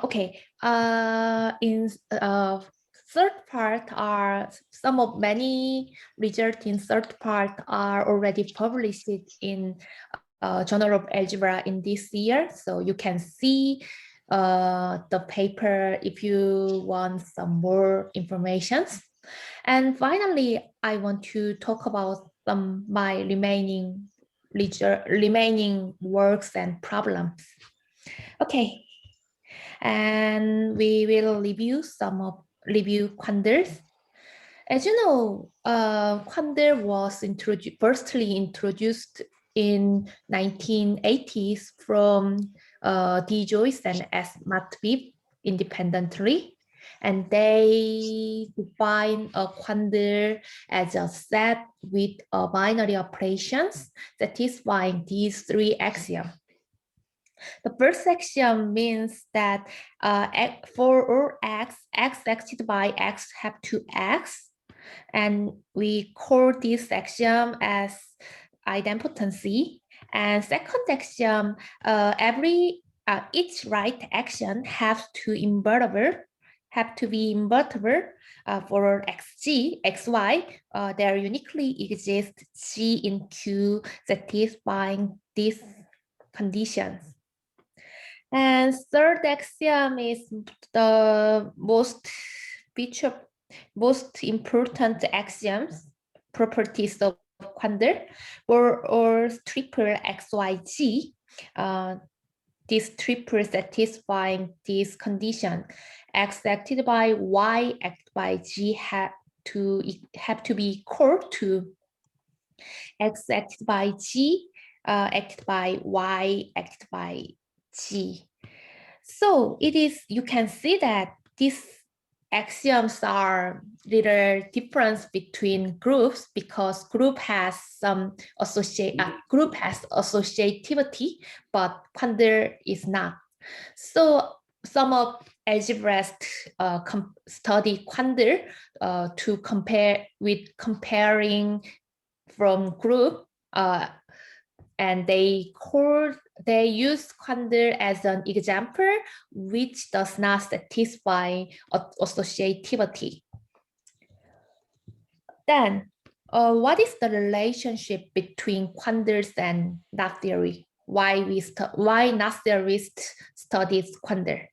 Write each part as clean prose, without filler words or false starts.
Okay. In third part are some of many results in third part are already published in Journal of Algebra in this year. So you can see the paper if you want some more information. And finally, I want to talk about some my remaining works and problems. Okay, and we will review Quandles. As you know, Quandle was firstly introduced in 1980s from Joyce and S. Matveev independently. And they define a quandle as a set with binary operations satisfying these three axioms. The first axiom means that for all x acted by x have to x, and we call this axiom as idempotency. And second axiom, each right action have to be invertible for xg, xy. There uniquely exist g in Q satisfying these conditions. And third axiom is the most important axioms, properties of Quandle, or triple XYG. This triple satisfying this condition. X acted by Y acted by G have to be equal to X acted by G acted by Y acted by G. So you can see that these axioms are little difference between groups because group has associativity, but Quandle is not. So some of algebraists study Quandle to comparing from group, and they use Quandle as an example, which does not satisfy associativity. Then, what is the relationship between Quandles and knot theory? Why knot theorists studies Quandle?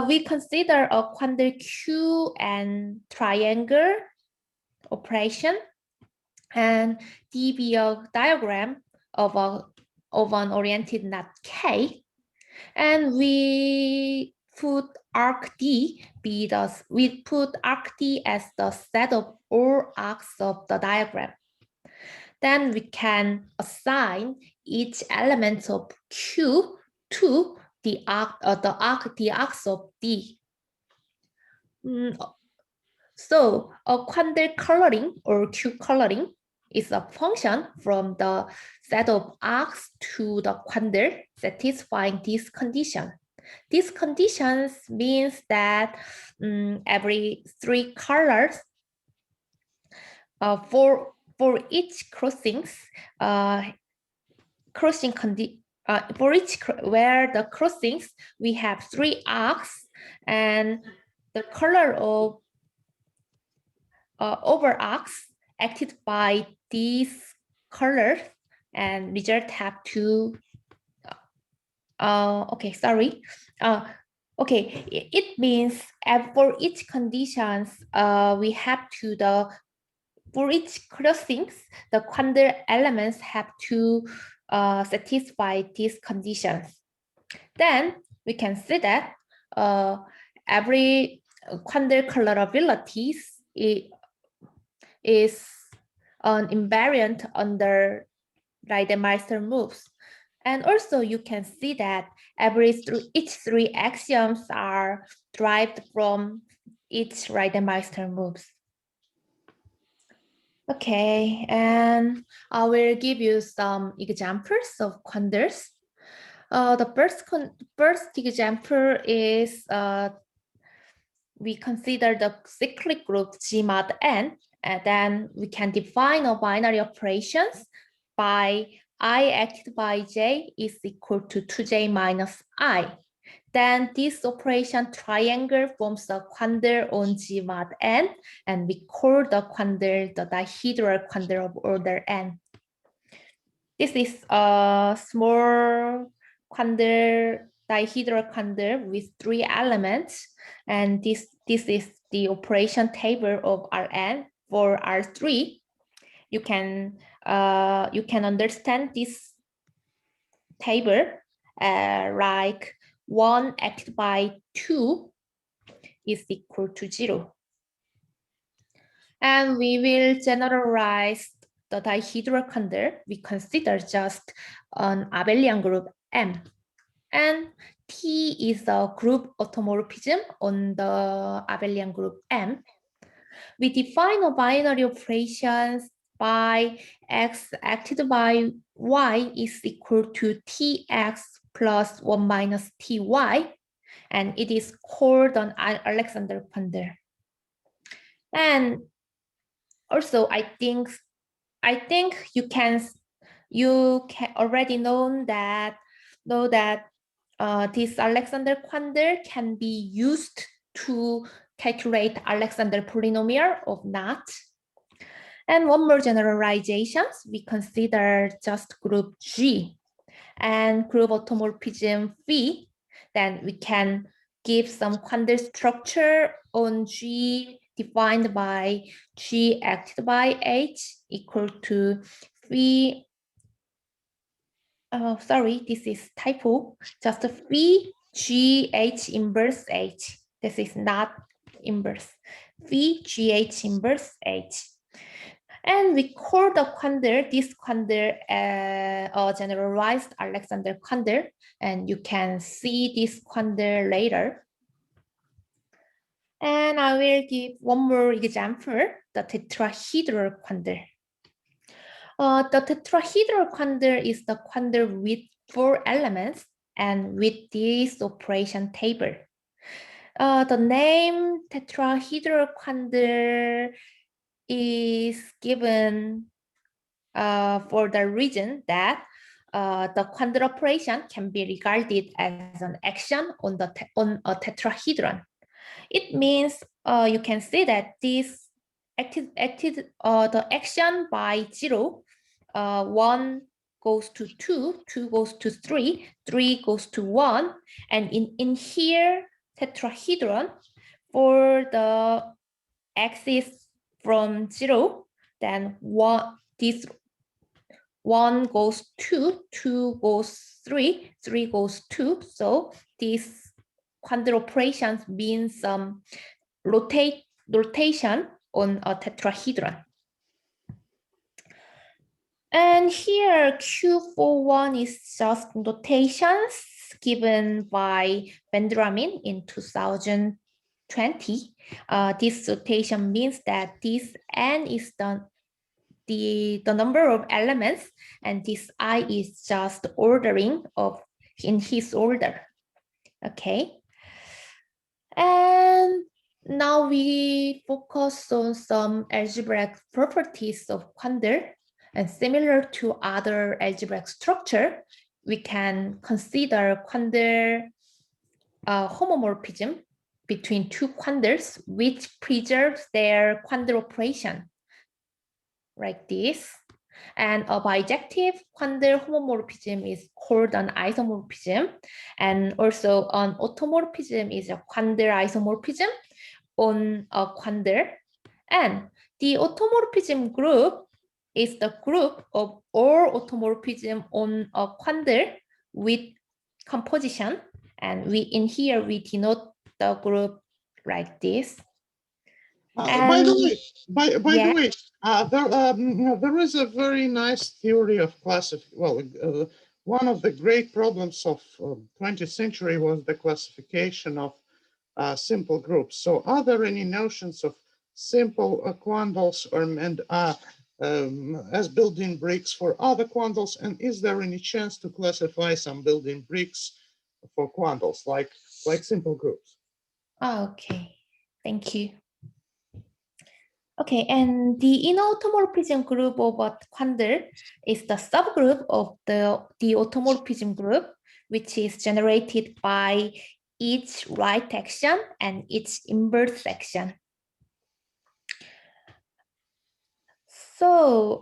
We consider a Quandle Q and triangle operation, and DB diagram of an oriented knot K, and we put arc D as the set of all arcs of the diagram. Then we can assign each element of Q to the arcs of D. So a Quandle coloring or Q coloring is a function from the set of arcs to the Quandle satisfying this condition. These conditions means that every three colors for each crossings, for each where the crossings we have three arcs, and the color of over arcs acted by these colors, and result have to it means for each conditions we have to for each crossings the Quandle elements have to satisfy these conditions. Then we can see that every Quandle colorability is an invariant under Reidemeister moves. And also you can see that each three axioms are derived from each Reidemeister moves. Okay, and I will give you some examples of Quandles. The first example is we consider the cyclic group G mod N, and then we can define a binary operations by I acted by J is equal to 2J minus I. Then this operation triangle forms a quandle on G mod n, and we call the quandle the dihedral quandle of order n. This is a small quandle, dihedral quandle with 3 elements, and this is the operation table of Rn. For R3, you can understand this table like 1 acted by 2 is equal to 0. And we will generalize the dihedral quandle. We consider just an abelian group M. And T is a group automorphism on the abelian group M. We define a binary operations by x acted by y is equal to tx plus 1 minus ty, and it is called an Alexander quandle. And also, I think you can already know that this Alexander quandle can be used to calculate Alexander polynomial of knot. And one more generalizations, we consider just group G and group automorphism V. Then we can give some quandle structure on G defined by G acted by H equal to V. Oh, sorry, this is typo. Just V G H inverse H. This is not inverse. V G H inverse H. And we call the quandle, this quandle a generalized Alexander quandle, and you can see this quandle later. And I will give one more example, the tetrahedral quandle. The tetrahedral quandle is the quandle with 4 elements and with this operation table. The name tetrahedral quandle is given for the reason that the quandle operation can be regarded as an action on a tetrahedron. It means you can see that this the action by 0, 1 goes to 2, 2 goes to 3, 3 goes to 1, and in here tetrahedron for the axis from 0, then this 1 goes 2, 2 goes 3, 3 goes 2. So these quandle operations means some rotation on a tetrahedron. And here Q41 is just notations given by Bendramin in 2020. This notation means that this n is the number of elements, and this I is just ordering of in his order. Okay. And now we focus on some algebraic properties of quandle, and similar to other algebraic structure, we can consider quandle homomorphism between 2 quandles which preserves their quandle operation, like this. And a bijective quandle homomorphism is called an isomorphism, and also an automorphism is a quandle isomorphism on a quandle. And the automorphism group is the group of all automorphism on a quandle with composition, and in here we denote the group like this. By the way, there is a very nice theory of classification. Well, one of the great problems of 20th century was the classification of simple groups. So are there any notions of simple quandles as building bricks for other quandles? And is there any chance to classify some building bricks for quandles like simple groups? Okay, thank you. Okay, and the inner automorphism group of a quandle is the subgroup of the automorphism group which is generated by each right action and each inverse action. So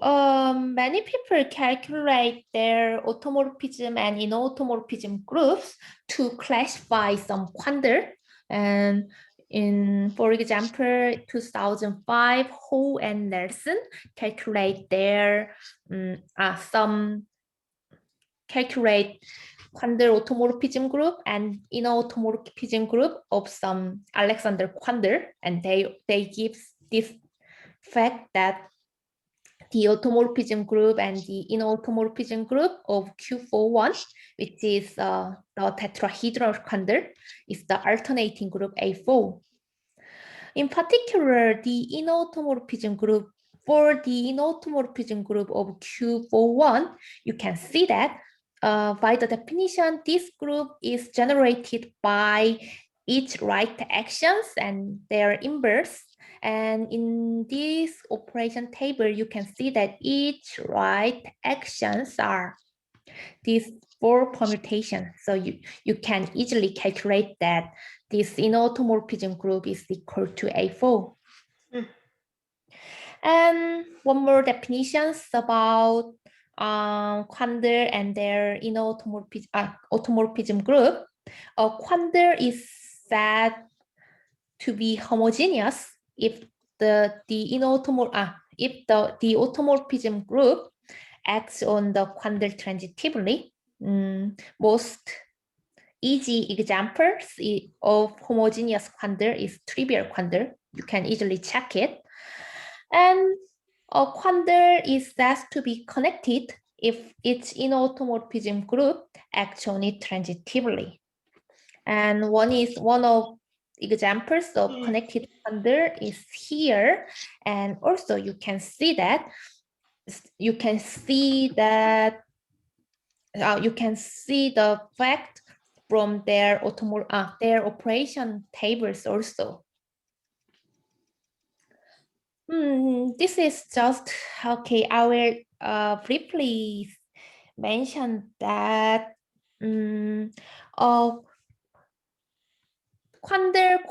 many people calculate their automorphism and inautomorphism groups to classify some quandle. And for example, 2005, Ho and Nelson calculate quandle automorphism group and inautomorphism group of some Alexander quandle, and they give this fact that the automorphism group and the inautomorphism group of Q41, which is the tetrahedral quandle, is the alternating group A4. In particular, the inautomorphism group, for the inautomorphism group of Q41, you can see that by the definition, this group is generated by each right actions and their inverse. And in this operation table, you can see that each right actions are these 4 permutations. So you can easily calculate that this inautomorphism group is equal to A4. And one more definitions about quandle and their automorphism group. A quandle is said to be homogeneous if the automorphism group acts on the quandle transitively. Most easy examples of homogeneous quandle is trivial quandle. You can easily check it. And a quandle is said to be connected if its inautomorphism group acts on it transitively. And one of examples of connected quandle is here. And also you can see the fact from their operation tables also. This is just okay. I will briefly mention that quandle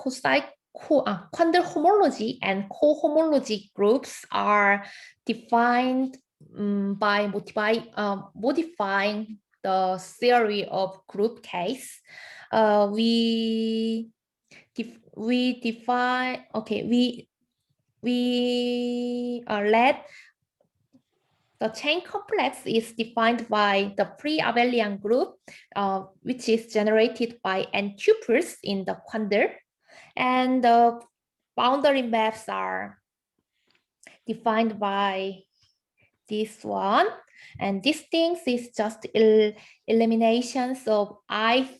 homology and cohomology groups are defined by modifying the theory of group case. We let the chain complex is defined by the pre-abelian group, which is generated by n tuples in the quandle, and the boundary maps are defined by this one. And these things is just eliminations of ith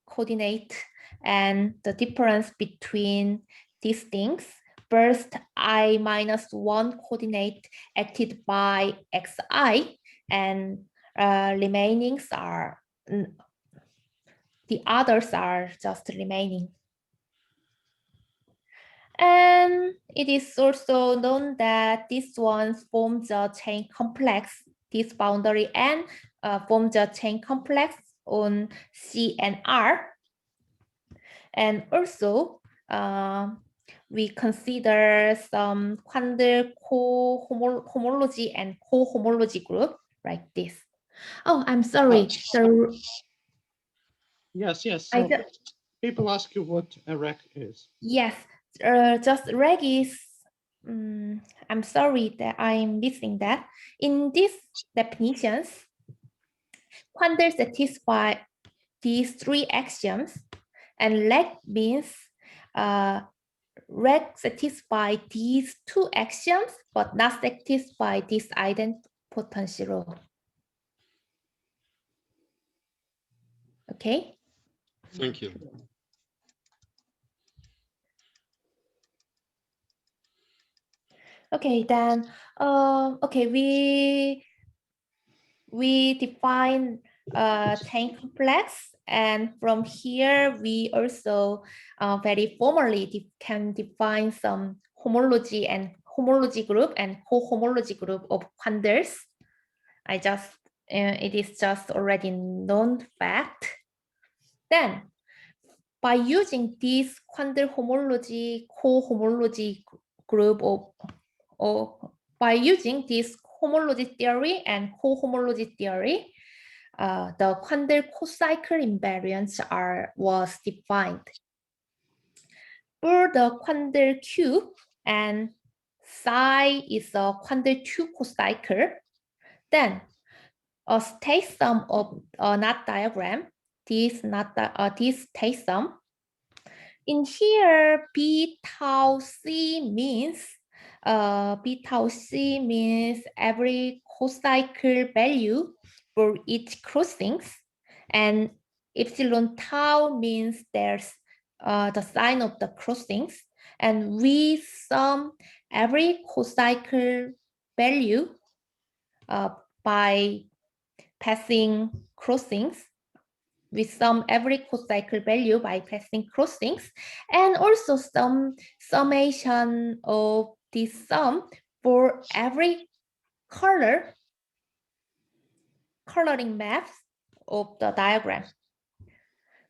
coordinate and the difference between these things. First, I-1 coordinate acted by xi, and remainings are, the others are just remaining. And it is also known that this one forms a chain complex, this boundary N forms a chain complex on C and R. And also, we consider some quandle homology and cohomology group like this. Oh, I'm sorry. Yes. So people ask you what a rec is. Yes, just rec is. I'm sorry that I'm missing that. In these definitions, quandle satisfy these 3 axioms, and rec means rec satisfy these 2 axioms, but not satisfy this idempotential rule. Okay. Thank you. Okay, then okay, we define chain complex, and from here we also very formally can define some homology and homology group and cohomology group of quandles. I just it is just already known fact. Then, by using this Quandle homology, cohomology group or by using this homology theory and cohomology theory, the Quandle cocycle invariance was defined. For the Quandle Q and psi is a Quandle 2 cocycle, then a state sum of a knot diagram, this state sum. In here, b tau c means every cocycle value for each crossings, and epsilon tau means there's the sign of the crossings, and we sum every cocycle value by passing crossings. We sum every cocycle value by passing crossings, and also some summation of this sum for every coloring maps of the diagram.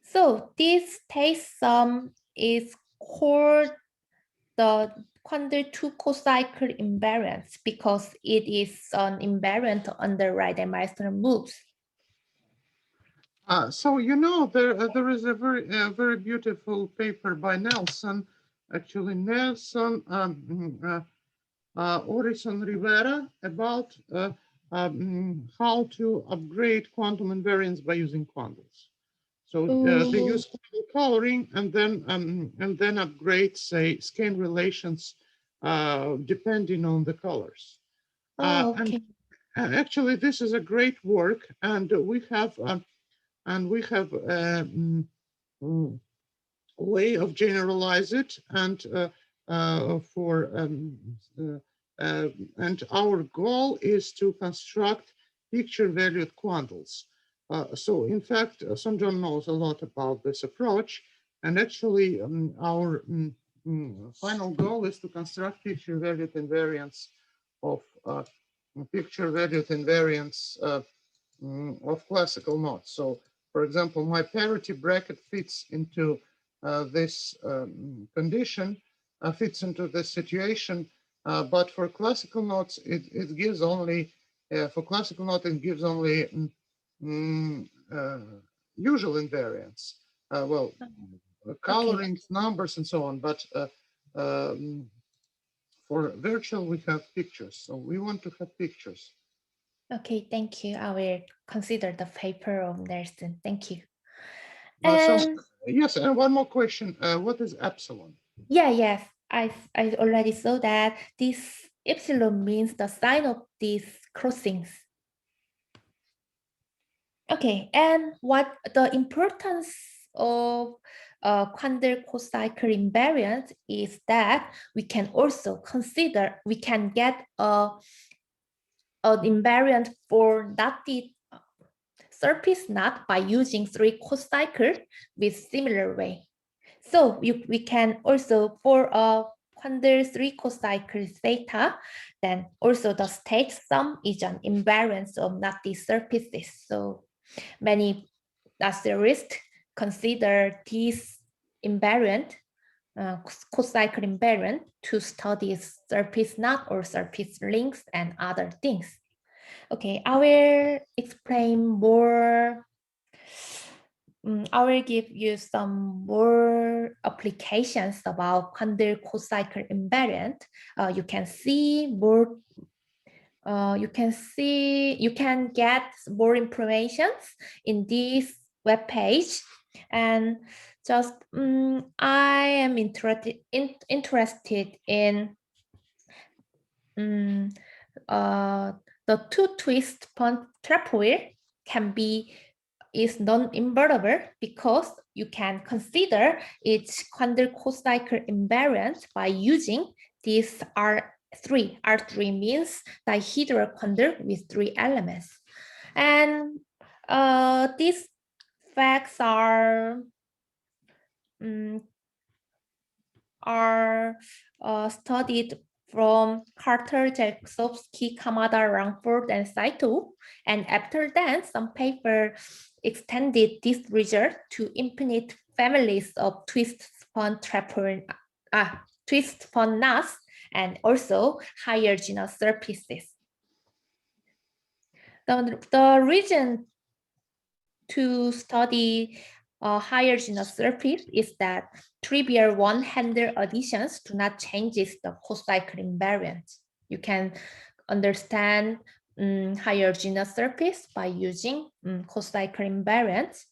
So this state sum is called the Quandle 2 cocycle invariance because it is an invariant under Reidemeister moves. So you know there is a very beautiful paper by Nelson, actually Nelson Orison Rivera about how to upgrade quantum invariance by using quandles. So they use quandle coloring and then upgrade, say, skein relations depending on the colors. Okay. And actually, this is a great work, and we have way of generalize it, and and our goal is to construct picture valued quandles. So in fact, Sunjun knows a lot about this approach, and actually our final goal is to construct picture valued invariance of classical knots. So for example, my parity bracket fits into this condition, fits into this situation, but for classical knots, it gives only, for classical knot, it gives only usual invariance. Colorings, numbers, and so on, but for virtual, we have pictures, so we want to have pictures. Okay, thank you. I will consider the paper of Nelson. Thank you. Yes, and one more question. What is epsilon? Yes. I already saw that this epsilon means the sign of these crossings. Okay, and what the importance of Quandle cocycle invariance is that we can also consider, we can get an invariant for knotted surface knot by using 3 cocycle with similar way. So we can also, for a Quandle 3 cocycle theta, then also the state sum is an invariance of knotted surfaces. So many theorists consider this invariant, cocycle invariant, to study surface knot or surface links and other things. Okay, I will explain more. I will give you some more applications about Quandle cocycle invariant. You can see more. You can get more information in this web page, and just I am interested in the two-twist trefoil is non-invertible because you can consider its Quandle cocycle invariant by using this R3. R3 means dihedral quandle with 3 elements. And these facts are studied from Carter, Jakusovsky, Kamada, Langford, and Saito. And after that, some paper extended this result to infinite families of twist-spun twist-spun knots and also higher genus surfaces. The reason to study higher genus surface is that trivial one-hander additions do not change the cocycle invariant. You can understand higher genus surface by using cocycle invariant.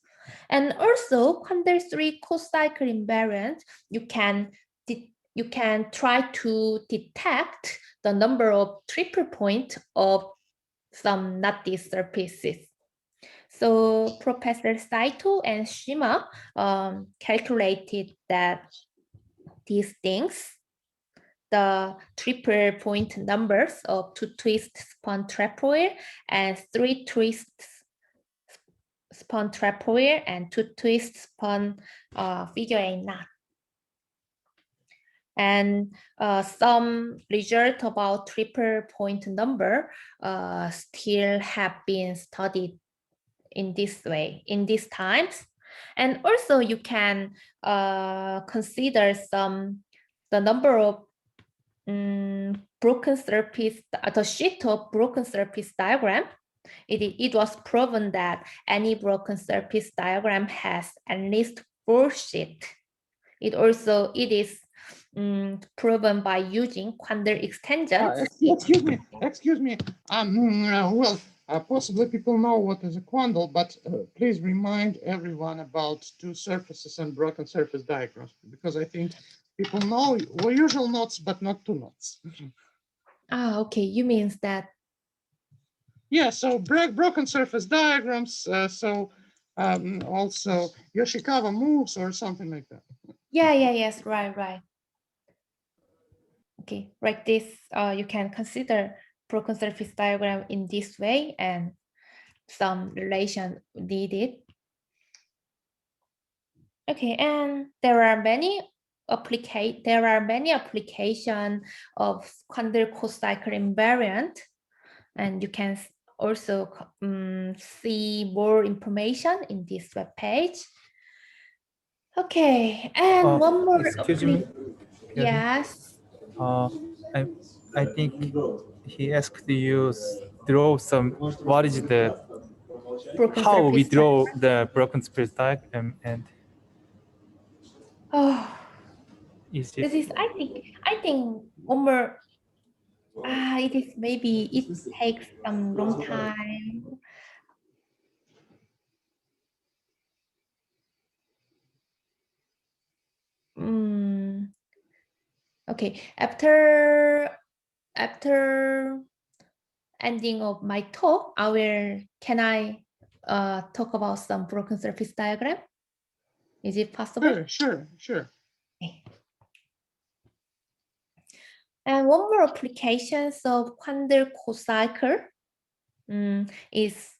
And also Quandle 3 cocycle invariant, you can try to detect the number of triple point of some nutty surfaces. So Professor Saito and Shima calculated that these things, the triple point numbers of 2 twists spun trapwire and 3 twists spun trapwire and 2 twists spun figure 8 knot. And some result about triple point number still have been studied in this way, in these times. And also you can consider the number of broken surface, the sheet of broken surface diagram. It was proven that any broken surface diagram has at least 4 sheets. It is proven by using Quandle extensions. Excuse me. Well, possibly people know what is a Quandle, but please remind everyone about two surfaces and broken surface diagrams, because I think people know usual knots, but not two knots. Okay, you mean that? Yeah, so broken surface diagrams, also Yoshikawa moves or something like that. Yes, right. Okay, like this, you can consider broken surface diagram in this way and some relation needed. Okay, and there are many applications of Quandle cocycle invariant, and you can also see more information in this web page. Okay, and one more. Excuse me. Yes. I think he asked you draw some. What is the Broken how we surface draw the broken surface diagram and is it? This is I think one more. It is maybe it takes some long time. Okay, after ending of my talk, can I talk about some broken surface diagram? Is it possible? Sure. Okay. And one more applications of Quandle cocycle is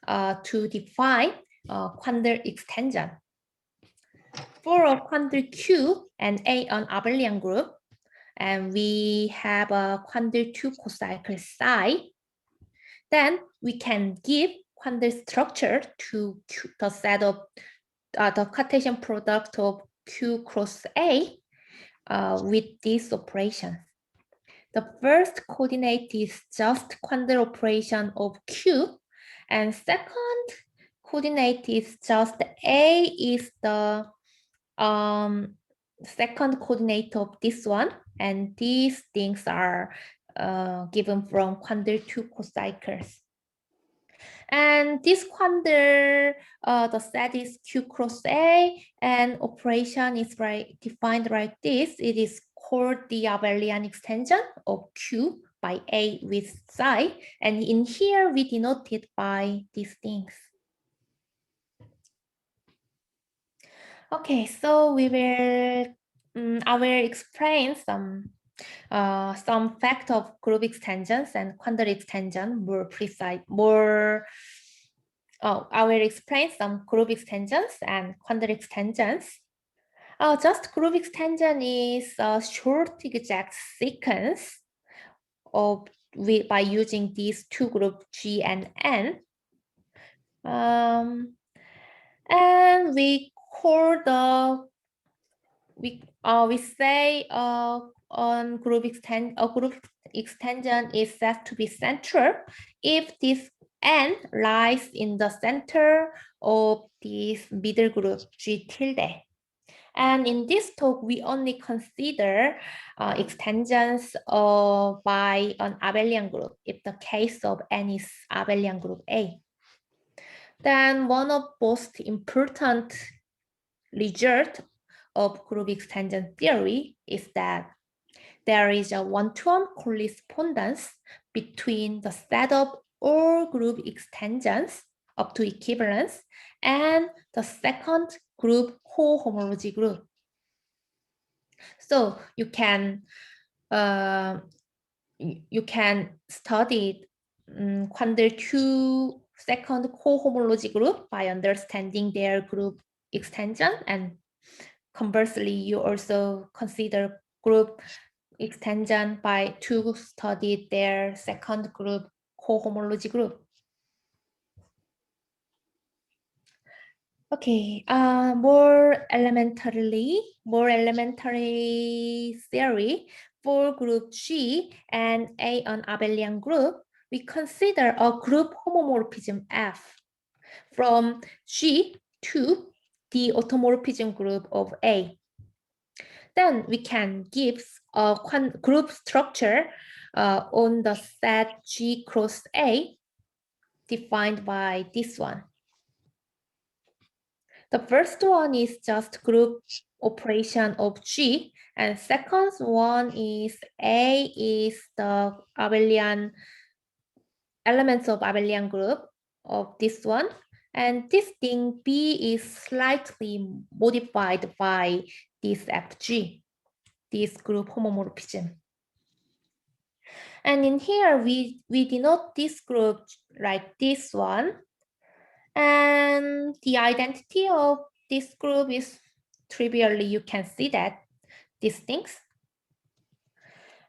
to define Quandle extension. For a Quandle Q and A on abelian group, and we have a Quandle 2 cocycle psi, then we can give Quandle structure to the set of the Cartesian product of Q cross A with this operation. The first coordinate is just Quandle operation of Q, and second coordinate is just A is the second coordinate of this one, and these things are given from Quandle 2 cocycles. And this Quandle, the set is Q cross A, and operation is defined like this. It is called the abelian extension of Q by A with psi, and in here we denote it by these things. Okay, so I will explain some fact of group extensions and Quandle extension more precise. I will explain some group extensions and Quandle extensions. Just group extension is a short exact sequence of by using these two groups G and N. And we call the we say on group extension is said to be central if this N lies in the center of this middle group G tilde. And in this talk, we only consider extensions by an abelian group if the case of N is abelian group A. Then one of most important results of group extension theory is that there is a one-to-one correspondence between the set of all group extensions up to equivalence and the second group cohomology group. So you can study Quandle 2 second cohomology group by understanding their group extension, and conversely, you also consider group extension to study their second group cohomology group. Okay, more elementary theory for group G and A an abelian group, we consider a group homomorphism F from G to the automorphism group of A. Then we can give a group structure on the set G cross A defined by this one. The first one is just group operation of G, and second one is A is the abelian elements of abelian group of this one, and this thing B is slightly modified by this FG, this group homomorphism. And in here, we denote this group like this one. And the identity of this group is trivially, you can see that these things.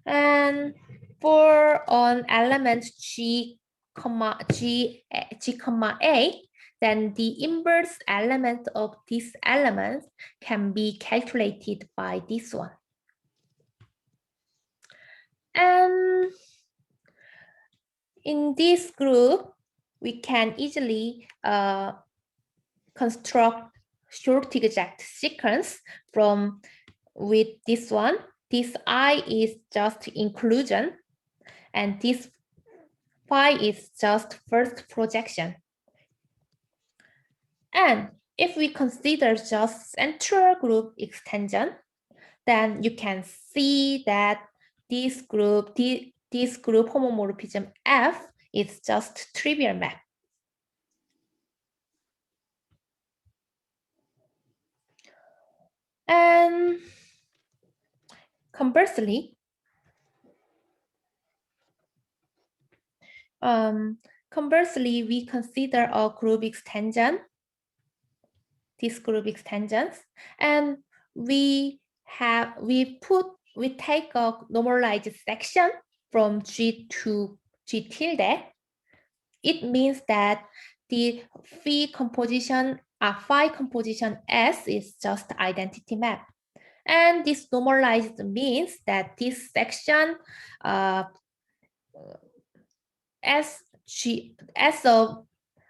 And for an element G, A, then the inverse element of this element can be calculated by this one. And in this group, we can easily construct short exact sequence from with this one. This I is just inclusion, and this phi is just first projection. And if we consider just central group extension, then you can see that this group homomorphism F is just trivial map. And conversely, we consider a group extension, these group extensions, and we take a normalized section from G to G tilde. It means that the phi composition S is just identity map. And this normalized means that this section S of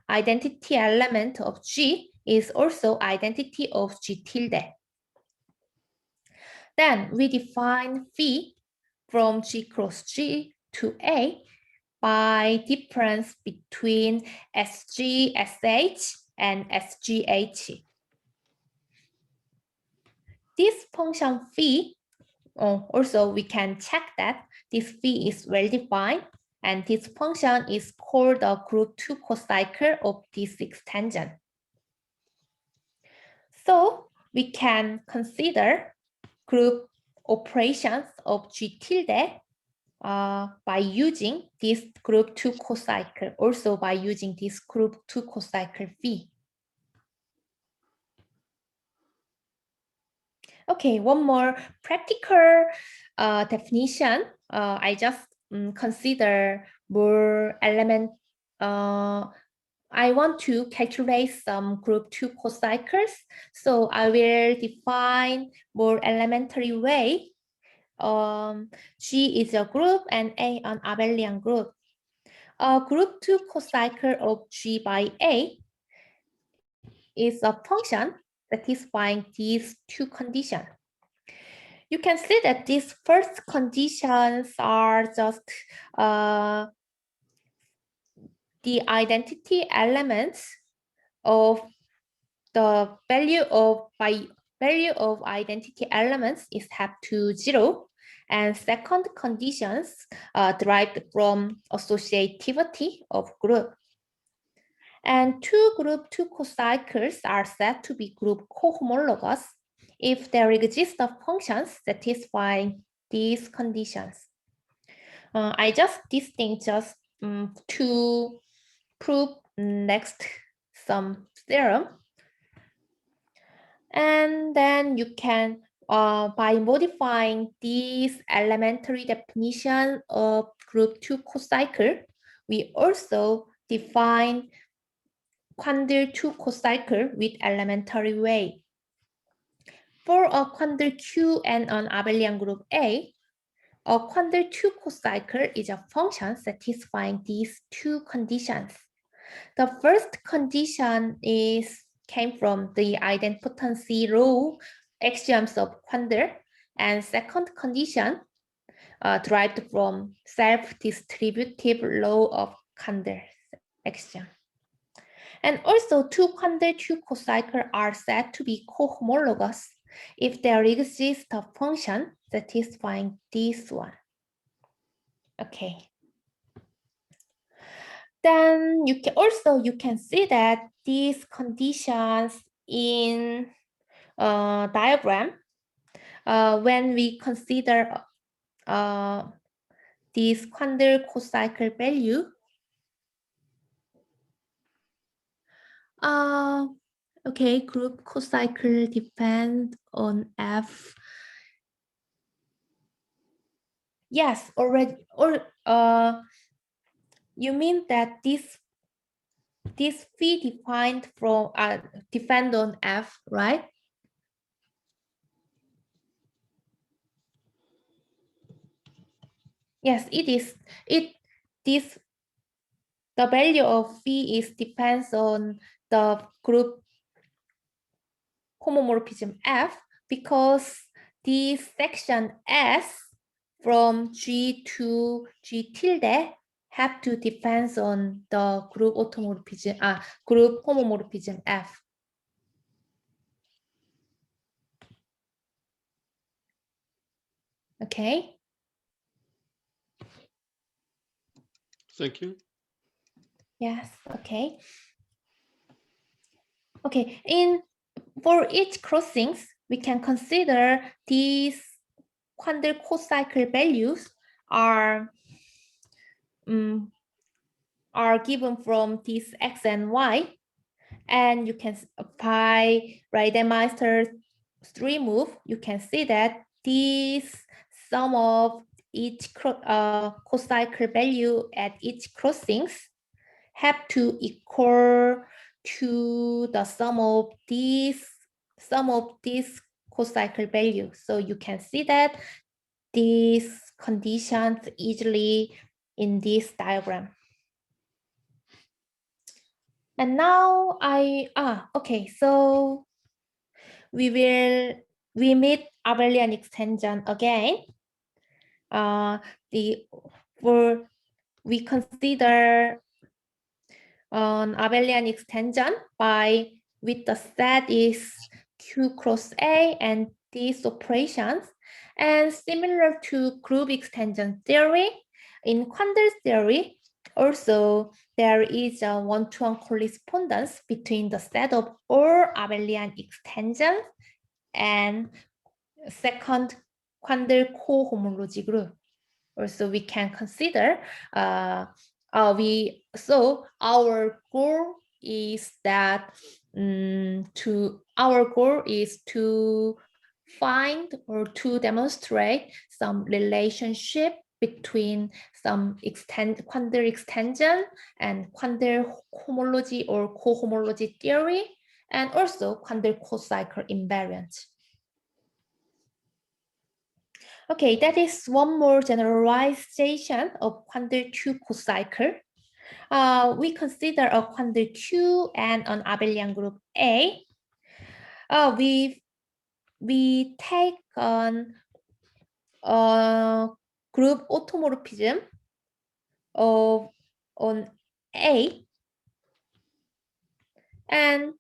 identity element of G is also identity of G tilde. Then we define phi from G cross G to A by difference between SG-SH and SG-H. This function phi, also we can check that this phi is well defined, and this function is called the group 2 cocycle of this extension. So we can consider group operations of G tilde by using this group 2 cocycle, also by using this group 2 cocycle phi. Okay, one more practical definition. I just consider more element. I want to calculate some group 2 cocycles. So I will define more elementary way. G is a group and A an abelian group. A group 2 cocycle of G by A is a function satisfying these two conditions. You can see that these first conditions are just the identity elements of the value of identity elements is set to 0, and second conditions derived from associativity of group. And two group 2 cocycles are said to be group cohomologous if there exist functions satisfying these conditions. I just distinct just to prove next some theorem. And then you can, by modifying these elementary definition of group 2 cocycle, we also define Quandle 2 cocycle with elementary way. For a Quandle Q and an abelian group A Quandle 2 cocycle is a function satisfying these two conditions. The first condition came from the idempotency law axioms of Quandle, and second condition derived from self-distributive law of Quandle axiom. And also, two Quandle 2 cocycles are said to be cohomologous if there exists a function satisfying this one. Okay. Then you can see that these conditions in diagram when we consider this Quandle cocycle value. Okay, group cocycle depends on F. Yes, already. Or you mean that this phi defined from depend on F, right? Yes, it is. The value of phi depends on the group homomorphism F, because this section S from G to G tilde have to depend on the group automorphism, group homomorphism F. Okay. Thank you. Yes. Okay. Okay. For each crossings, we can consider these Quandle cocycle values are given from this X and Y, and you can apply Reidemeister's three move. You can see that this sum of each cocycle value at each crossings have to equal to the sum of these cocycle values. So you can see that these conditions easily in this diagram. And now okay, so we meet abelian extension again. We consider an abelian extension with the set is Q cross A and these operations. And similar to group extension theory, in Quandle's theory, also there is a one-to-one correspondence between the set of all abelian extensions and second Quandle cohomology group. Also, we can consider our goal is that to find or to demonstrate some relationship between some Quandle extension and Quandle homology or cohomology theory, and also Quandle cocycle invariant. Okay, that is one more generalization of Quandle Q cocycle. We consider a Quandle Q and an abelian group A. We take on group automorphism of on A, and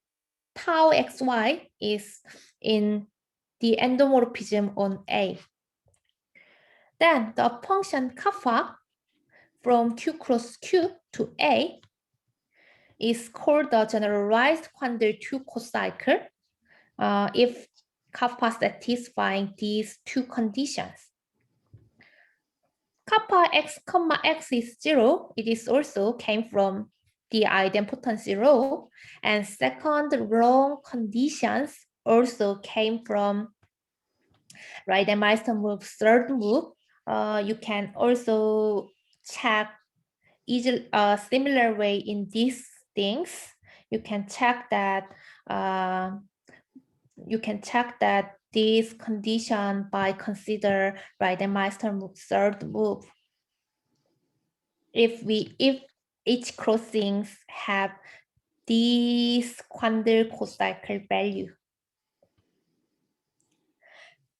tau xy is in the endomorphism on A. Then the function kappa from Q cross Q to A is called the generalized Quandle 2 cocycle if kappa satisfying these two conditions. Kappa x comma x is 0. It is also came from the idempotency rho, and second wrong conditions also came from Reidemeister move, third move. You can also check easily similar way in these things. You can check that this condition by consider Reidemeister move, third move. If each crossings have this Quandle cocycle value.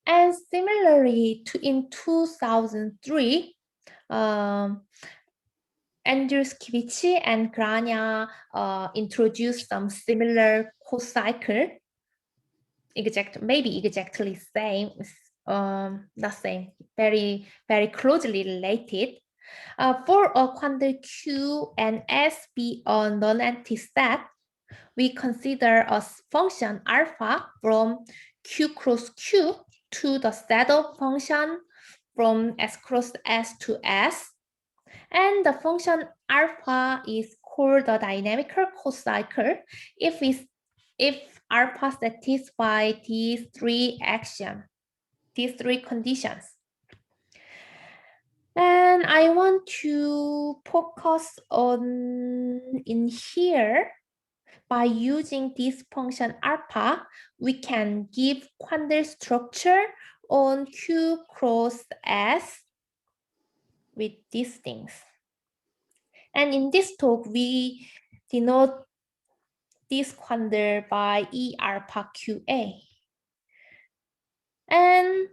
And similarly, in 2003, Andruszkiewicz and Grania introduced some similar cocycle, maybe exactly same, not same, very, very closely related. For a Quandle Q and S be a non-empty set, we consider a function alpha from Q cross Q to the set of function from S cross S to S. And the function alpha is called a dynamical cocycle if alpha satisfies these three conditions. And I want to focus on in here. By using this function alpha, we can give Quandle structure on Q cross S with these things. And in this talk, we denote this Quandle by E alpha QA. And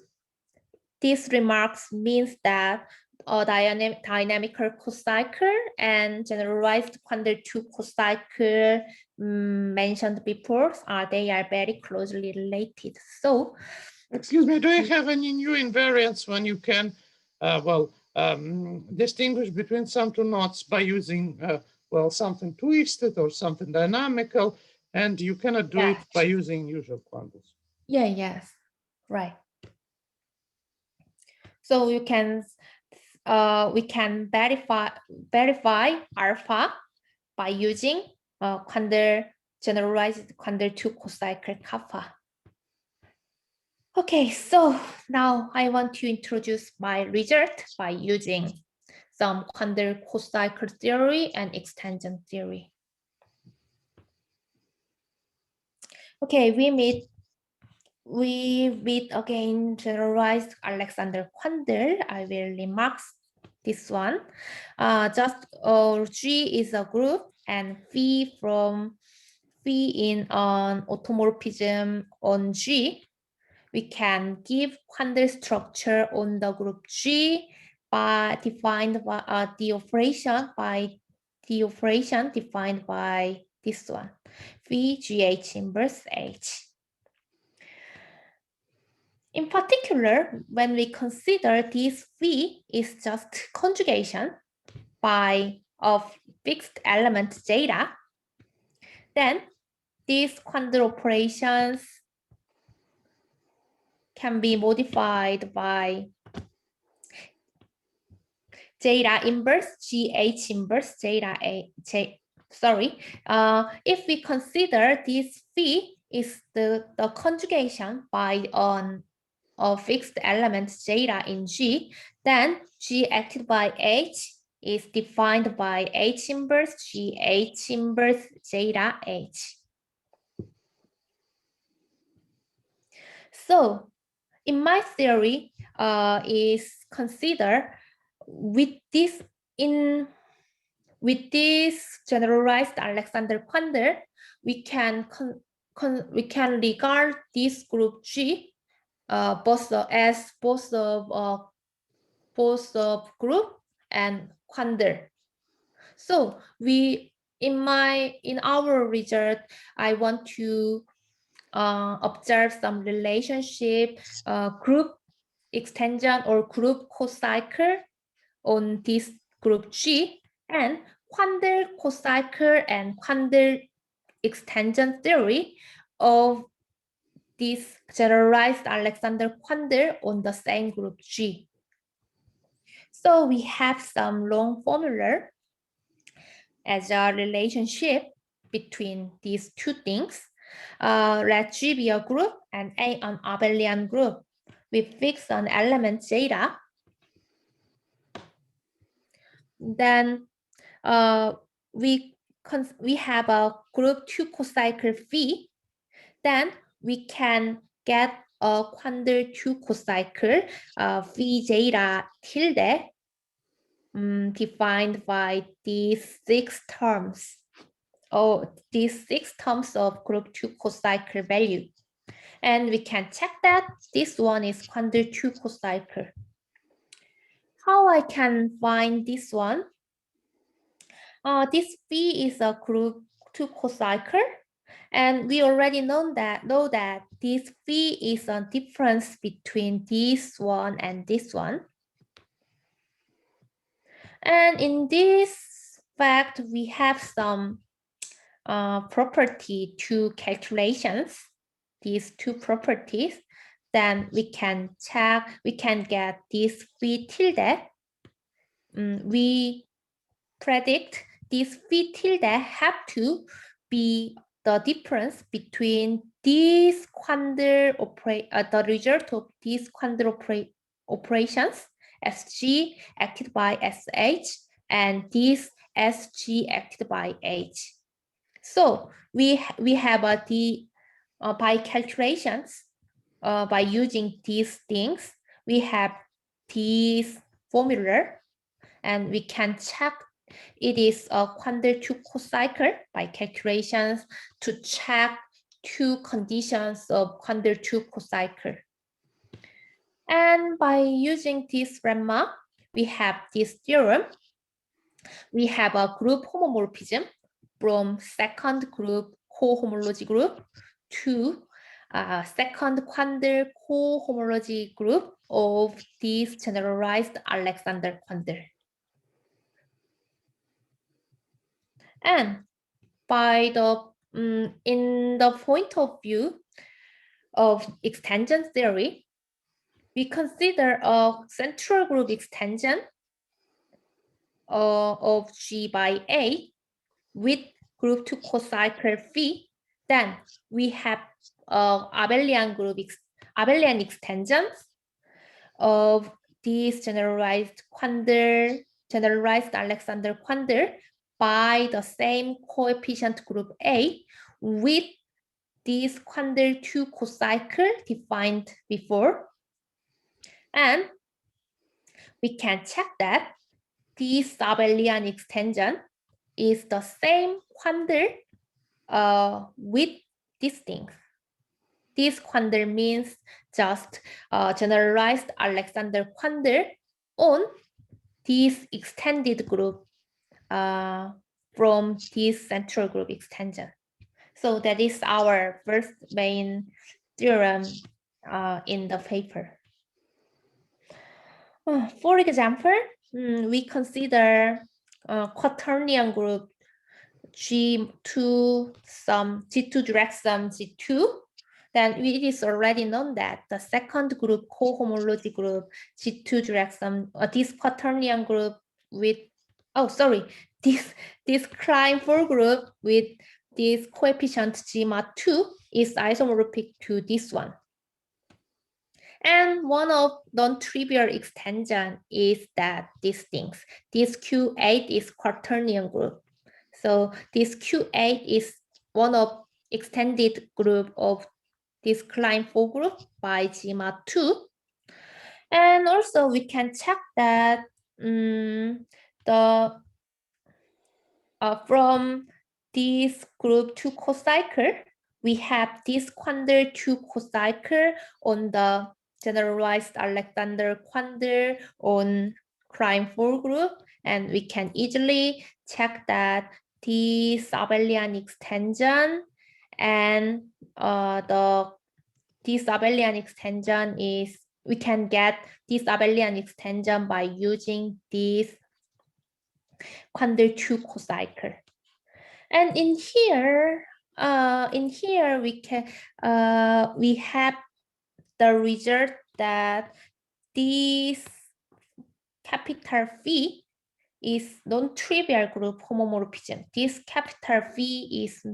this remarks means that a dynamical cocycle and generalized Quandle 2 cocycle mentioned before, they are very closely related. So, excuse me, do you have any new invariants when you can, distinguish between some two knots by using, something twisted or something dynamical, and you cannot do it by using usual quantles? Yeah, yes, right. So you can, we can verify alpha by using generalized Quandle 2 cocycle kappa. Okay, so now I want to introduce my result by using some Quandle cocycle theory and extension theory. Okay, we meet again generalized Alexander Quandle. I will remark this one. G is a group and phi in an automorphism on G. We can give Quandle structure on the group G by defined by the operation defined by this one, phi GH inverse H. In particular, when we consider this phi is just conjugation of fixed element zeta, then these Quandle operations can be modified by zeta inverse GH inverse zeta A. If we consider this phi is the conjugation by a fixed element zeta in G, then G acted by H is defined by H inverse G, H inverse zeta H. So in my theory, is consider with this generalized Alexander Quandle, we can regard this group G both of group and Quandle. So in our result, I want to observe some relationship, group extension or group cocycle on this group G, and Quandle cocycle and Quandle extension theory of this generalized Alexander Quandle on the same group G. So we have some long formula as a relationship between these two things. Let G be a group and A an abelian group. We fix an element zeta. Then we have a group 2 cocycle phi. Then we can get a Quandle 2 cocycle phi zeta tilde defined by these 6 terms. These 6 terms of group 2 cocycle value. And we can check that this one is Quandle 2 cocycle. How I can find this one? This phi is a group 2 cocycle, and we already know that this phi is a difference between this one and this one. And in this fact, we have some property to calculations, these two properties. Then we can check, we can get this phi tilde. We predict this phi tilde have to be the difference between these Quandle the result of these Quandle operations, SG acted by SH, and this SG acted by H. So we have by calculations, by using these things, we have this formula, and we can check it is a Quandle 2 cocycle by calculations to check two conditions of Quandle 2 cocycle. And by using this lemma, we have this theorem. We have a group homomorphism from second group cohomology group to second Quandle cohomology group of this generalized Alexander Quandle. And by in the point of view of extension theory, we consider a central group extension of G by A with group 2 cocycle phi. Then we have abelian extensions of this generalized Alexander Quandle by the same coefficient group A with this Quandle 2 cocycle defined before. And we can check that this abelian extension is the same Quandle with this thing. This Quandle means just generalized Alexander Quandle on this extended group from this central group extension. So that is our first main theorem in the paper. For example, we consider quaternion group G2 direct sum G2. Then it is already known that the second group cohomology group G2 direct sum, this quaternion group with, this Klein 4 group with this coefficient gamma 2 is isomorphic to this one. And one of non-trivial extension is that these things. This Q8 is quaternion group. So this Q8 is one of extended group of this Klein-4 group by gamma 2. And also we can check that from this group 2 cocycle, we have this Quandle 2 cocycle on the generalized Alexander Quandle on Klein-4 group, and we can easily check that this abelian extension and this abelian extension is, we can get this abelian extension by using this Quandle 2 cocycle. And in here we can we have the result that this capital phi is non-trivial group homomorphism. This capital phi is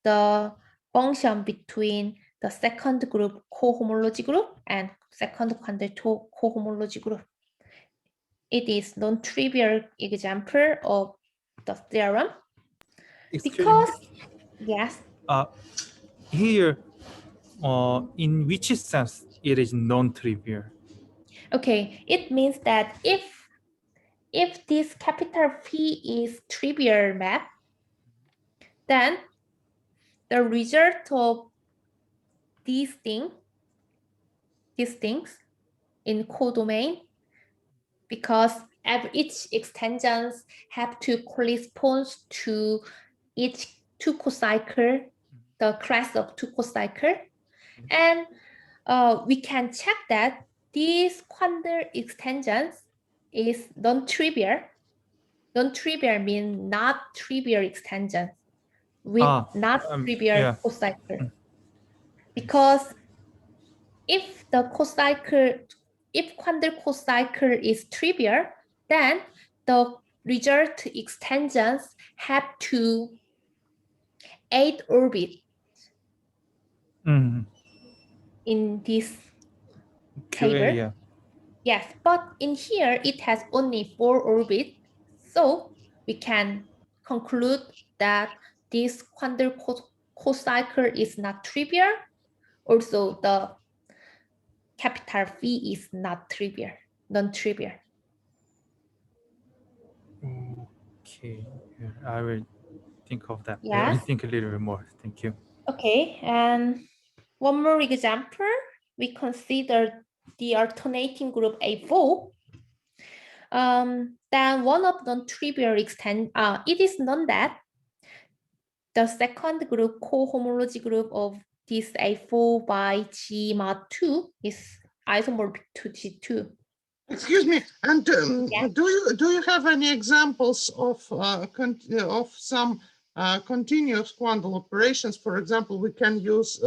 the function between the second group cohomology group and second Quandle 2 cohomology group. It is non-trivial example of the theorem. Because yes. Here, in which sense it is non-trivial? Okay, it means that if this capital P is trivial map, then the result of these things in codomain, because each extensions have to correspond to each 2 cocycle, the class of 2 cocycle, and we can check that these Quandle extensions is non-trivial. Non-trivial means not trivial extensions with not trivial cocycle. Because if the cocycle, if Quandle cocycle is trivial, then the result extensions have to 8 orbit in this table. Yeah. Yes, but in here it has only 4 orbits, so we can conclude that this Quandle cocycle is not trivial. Also, the capital phi is not trivial, non-trivial. Okay, I will think of that. Yes. I think a little bit more. Thank you. Okay, and one more example, we consider the alternating group A4. Then one of non-trivial extent, it is known that the second group cohomology group of this A4 by gamma 2 is isomorphic to G2. Excuse me, and do you have any examples of some continuous Quandle operations? For example, we can use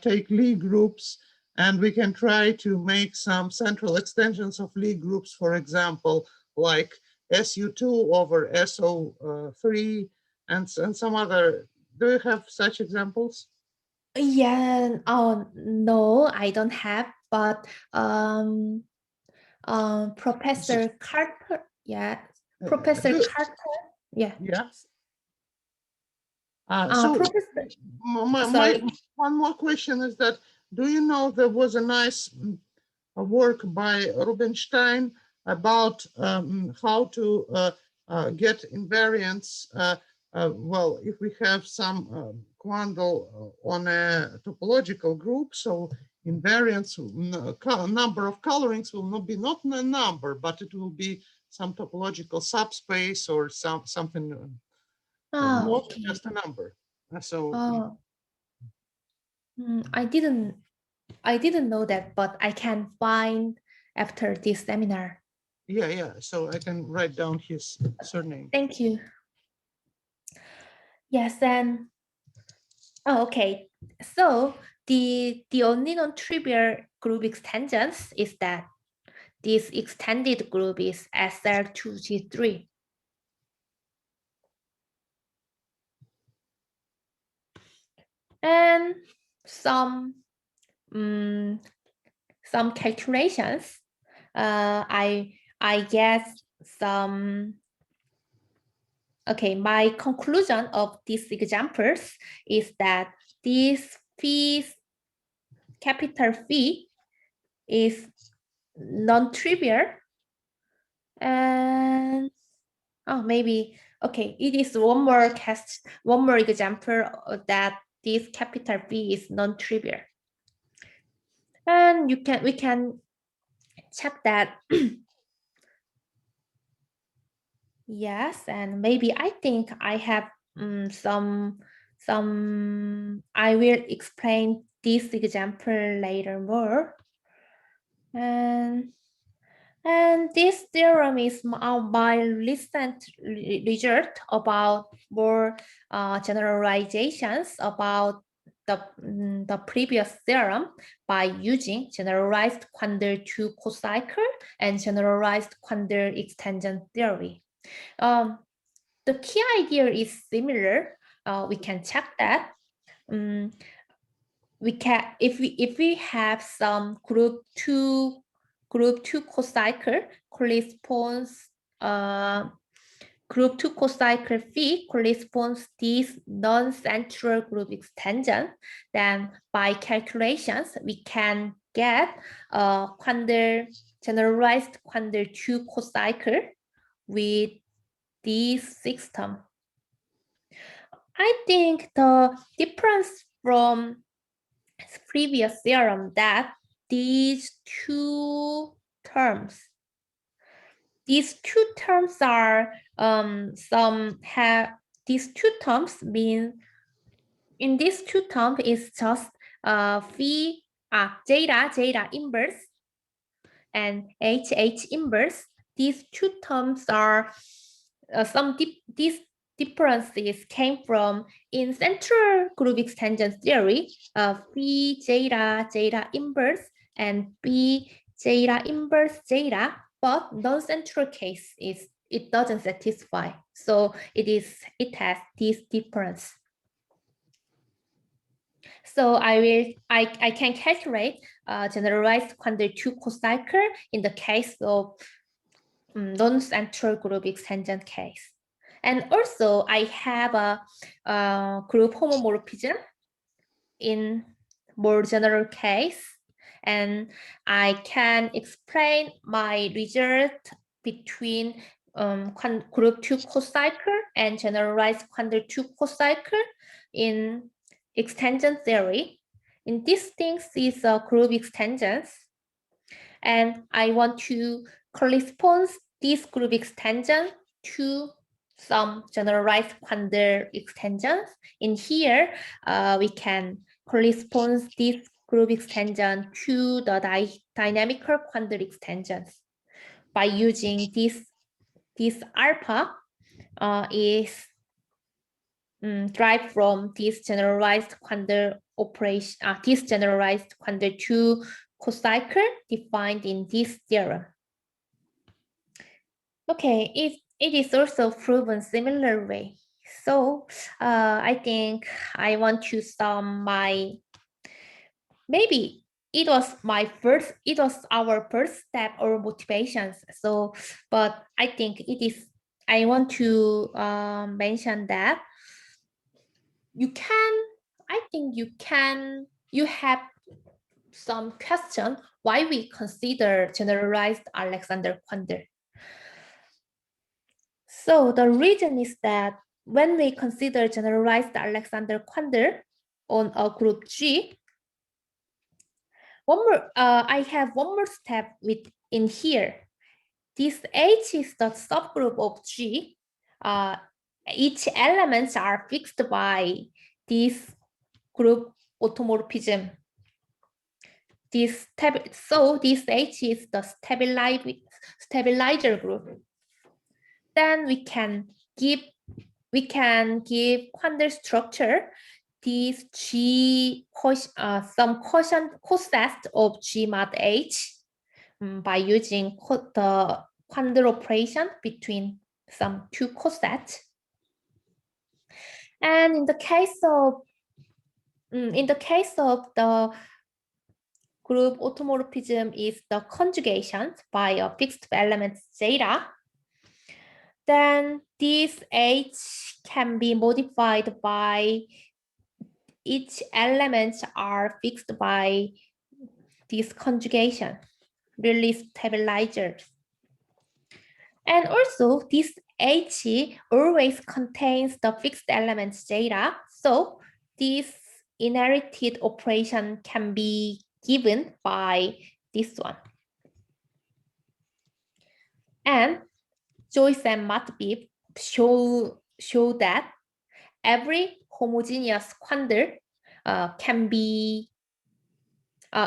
take Lie groups, and we can try to make some central extensions of Lie groups. For example, like SU2 over SO3, and some other. Do you have such examples? Yeah. Oh no, I don't have. But Professor Carter, yeah, Professor Carter, yeah. Yes. Professor, one more question is that, do you know there was a nice work by Rubinstein about how to get invariants? Well, if we have some Quandle on a topological group, so invariants, number of colorings will not be not a number, but it will be some topological subspace or something. Not okay. just a number. So I didn't know that, but I can find after this seminar. yeah. So I can write down his surname. Thank you. Yes, and okay. So the only non-trivial group extensions is that this extended group is SL2G3. and some calculations. I guess some. Okay, my conclusion of these examples is that this capital phi is non-trivial, and maybe okay, it is one more example that this capital phi is non-trivial, and we can check that. Yes, and maybe I think I have some. I will explain this example later more. And this theorem is my recent result about more generalizations about the previous theorem by using generalized Quandle 2 cocycle and generalized Quandle extension theory. The key idea is similar. We can check that. We can if we have some group 2 cocycle corresponds group 2 cocycle phi corresponds this non-central group extension, then by calculations we can get generalized Quandle 2 cocycle with this system. I think the difference from previous theorem that these two terms are these two terms mean in these two terms is just zeta inverse and h inverse. These two terms are these differences came from in central group extension theory of phi zeta inverse and b zeta inverse zeta, but non-central case is it doesn't satisfy, so it has this difference. So I can calculate generalized Quandle 2 cocycle in the case of non-central group extension case. And also I have a group homomorphism in more general case, and I can explain my result between group 2 cocycle and generalized Quandle 2 cocycle in extension theory. In these things is group extensions, and I want to correspond this group extension to some generalized Quandle extensions. In here, we can correspond this group extension to the dynamical Quandle extensions by using this alpha is derived from this generalized Quandle operation, this generalized Quandle 2 cocycle defined in this theorem. Okay, it is also proven similar way. So I think I want to sum my, maybe it was our first step or motivations. So, but I think I want to mention that you have some question why we consider generalized Alexander Quandle. So the reason is that when we consider generalized Alexander Quandle on a group G, I have one more step in here. This H is the subgroup of G. Each elements are fixed by this group automorphism. So this H is the stabilizer group. Then we can give Quandle structure this G some coset of G mod H by using the Quandle operation between some two cosets. And in the case of In the case of the group automorphism is the conjugation by a fixed element zeta, then this H can be modified by each element are fixed by this conjugation, really stabilizers. And also this H always contains the fixed element zeta, so this inherited operation can be given by this one. And Joyce and Matveev show that every homogeneous quandle can be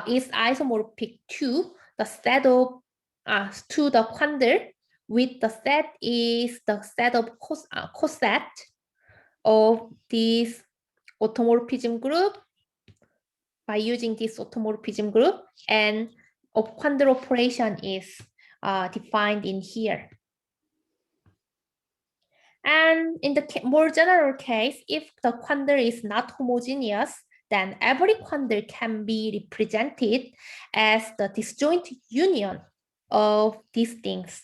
is isomorphic to the set of to the quandle with the set is the set of coset of this automorphism group by using this automorphism group, and a quandle operation is defined in here. And in the more general case, if the quandle is not homogeneous, then every quandle can be represented as the disjoint union of these things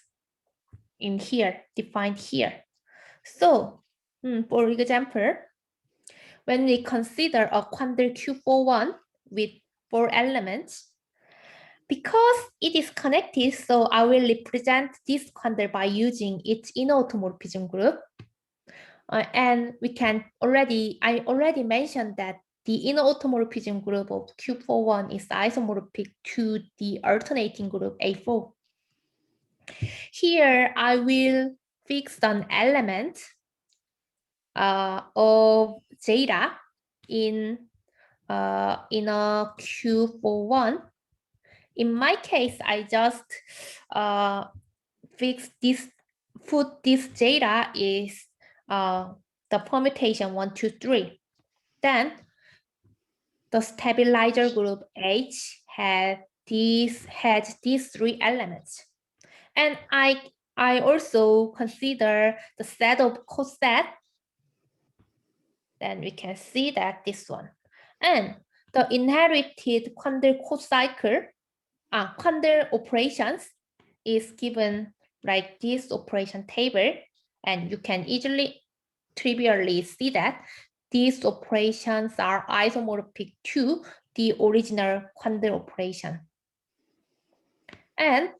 in here, defined here. So, for example, when we consider a quandle Q41 with 4 elements, because it is connected, so I will represent this quandle by using its inner automorphism group. And we can I already mentioned that the inner automorphism group of Q41 is isomorphic to the alternating group A4. Here, I will fix an element of zeta in a Q41. In my case, I just fix this, put this zeta is the permutation 1, 2, 3. Then the stabilizer group H has these 3 elements. And I also consider the set of coset. Then we can see that this one. And the inherited quandle cocycle, quandle operations is given like this operation table. And you can easily, trivially see that these operations are isomorphic to the original quandle operation. And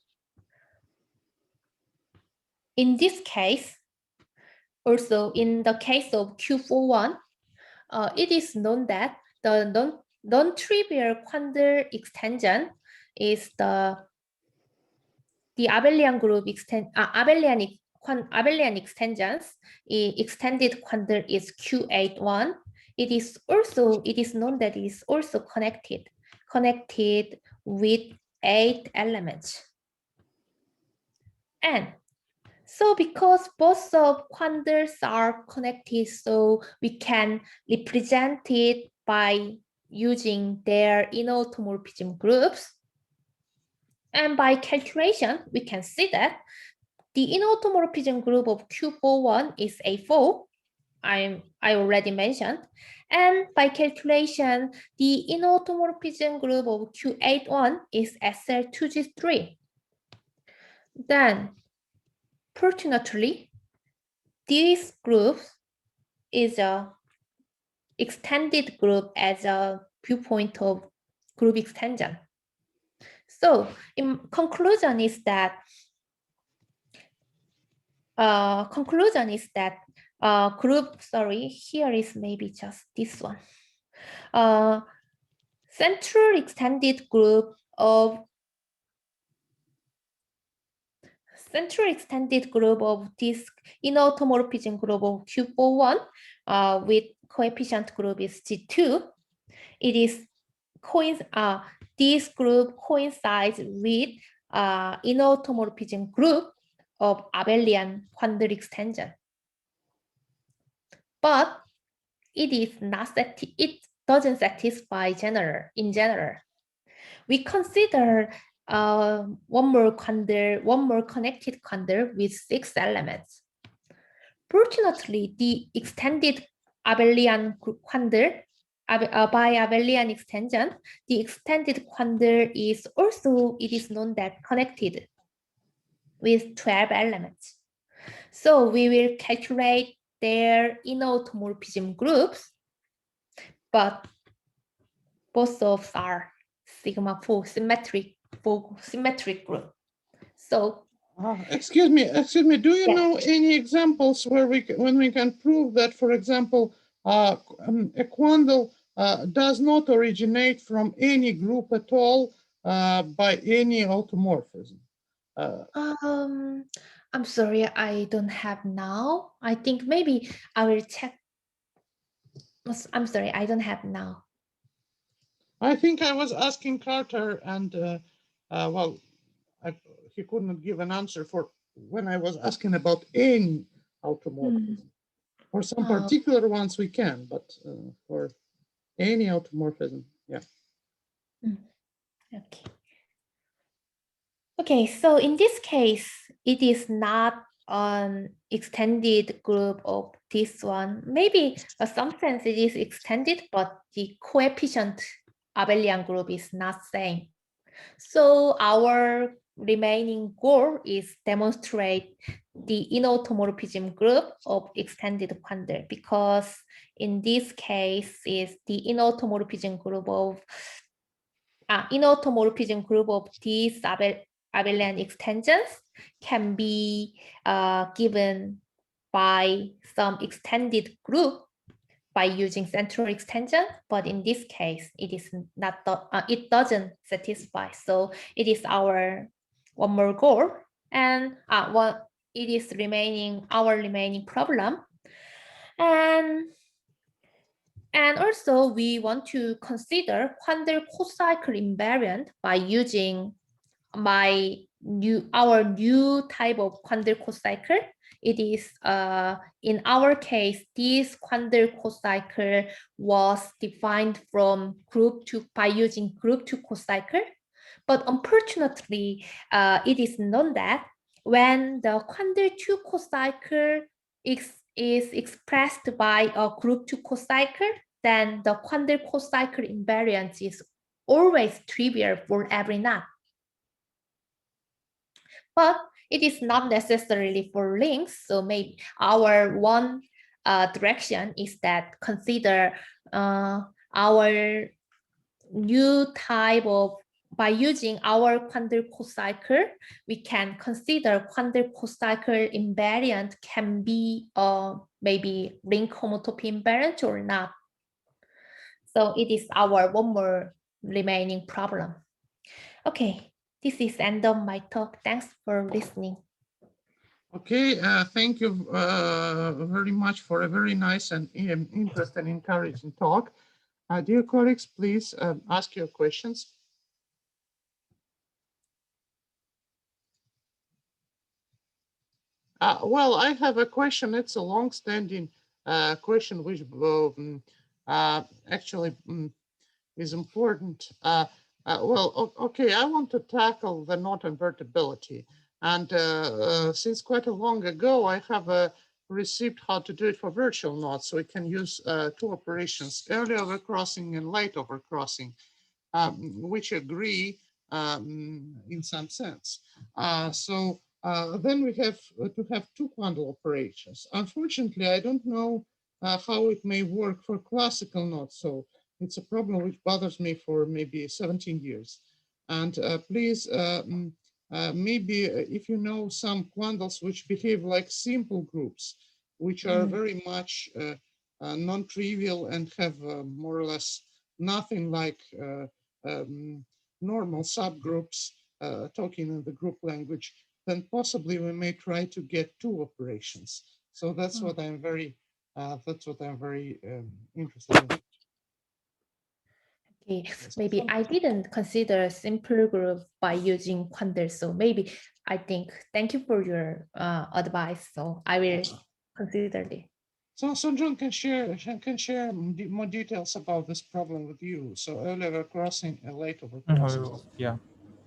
in this case, also in the case of Q41, it is known that the non-trivial quandle extension is the abelian group abelian extensions. Extended quandle is Q81. It is known that it is also connected with 8 elements. And so because both of quandles are connected, so we can represent it by using their inner automorphism groups. And by calculation, we can see that the inner automorphism group of Q41 is A4, I already mentioned. And by calculation, the inner automorphism group of Q81 is SL2G3. Then, fortunately, this group is a extended group as a viewpoint of group extension. So, in conclusion is that here is maybe just this one. Central extended group of this inner automorphism group of Q41 with coefficient group is G2. It is this group coincides with inner automorphism group of abelian quandle extension. But it doesn't satisfy in general. We consider one more connected quandle with 6 elements. Fortunately, the extended abelian quandle by abelian extension, the extended quandle is also, it is known that connected with 12 elements. So we will calculate their inner automorphism groups, but both of are sigma 4 symmetric group. So excuse me. Do you yeah. know any examples where when we can prove that, for example, a quandle does not originate from any group at all by any automorphism? I'm sorry, I don't have now. I think maybe I will check. I'm sorry, I don't have now. I think I was asking Carter, and well, he couldn't give an answer for when I was asking about any automorphism. For some particular ones we can, but for any automorphism, yeah. Okay. Okay, so in this case, it is not an extended group of this one. Maybe in some sense it is extended, but the coefficient abelian group is not same. So our remaining goal is demonstrate the inner automorphism group of extended quandle, because in this case is the inner automorphism group of these abelian extensions can be given by some extended group by using central extension, but in this case, it is not it doesn't satisfy. So it is our one more goal, and it is our remaining problem, and also we want to consider quandle cocycle invariant by using our new type of quandle cocycle. It is in our case, this quandle cocycle was defined from by using group 2 cocycle. But unfortunately, it is known that when the quandle 2 cocycle is expressed by a group 2 cocycle, then the quandle cocycle invariance is always trivial for every knot. But it is not necessarily for links. So maybe our one direction is that consider our new type of, by using our quandle cocycle, we can consider quandle cocycle invariant can be maybe link homotopy invariant or not. So it is our one more remaining problem. Okay, this is end of my talk. Thanks for listening. Okay, thank you very much for a very nice and interesting, encouraging talk. Dear colleagues, please ask your questions. Well, I have a question. It's a long-standing question, which actually is important. Well, okay, I want to tackle the knot invertibility. And since quite a long ago, I have received how to do it for virtual knots. So we can use two operations, early overcrossing and late overcrossing, which agree in some sense. So then we have to have two Quandle operations. Unfortunately, I don't know how it may work for classical knots. So it's a problem which bothers me for maybe 17 years. And please, maybe if you know some Quandles which behave like simple groups, which are very much non-trivial and have more or less nothing like normal subgroups talking in the group language, then possibly we may try to get two operations. So that's what I'm very interested in. Okay, maybe I didn't consider simple group by using Quandle. So maybe I think, thank you for your advice. So I will consider it. So John can share more details about this problem with you. So early overcrossing and late overcrossing. Yeah.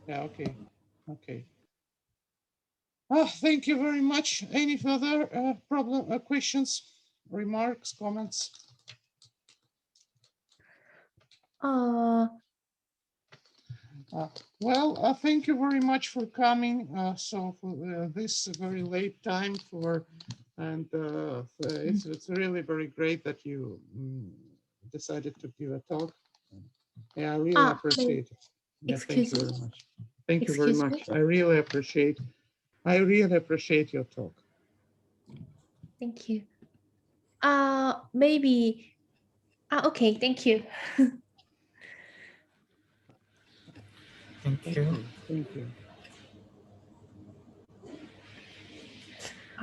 Yeah. Okay. Okay. Thank you very much. Any further questions, remarks, comments? Well, thank you very much for coming. So for this very late time and it's really very great that you decided to give a talk. Yeah, I really appreciate it. Yeah, thank you very much. Thank you very much. I really appreciate your talk. Thank you. Maybe. Okay, thank you. Thank you. Thank you.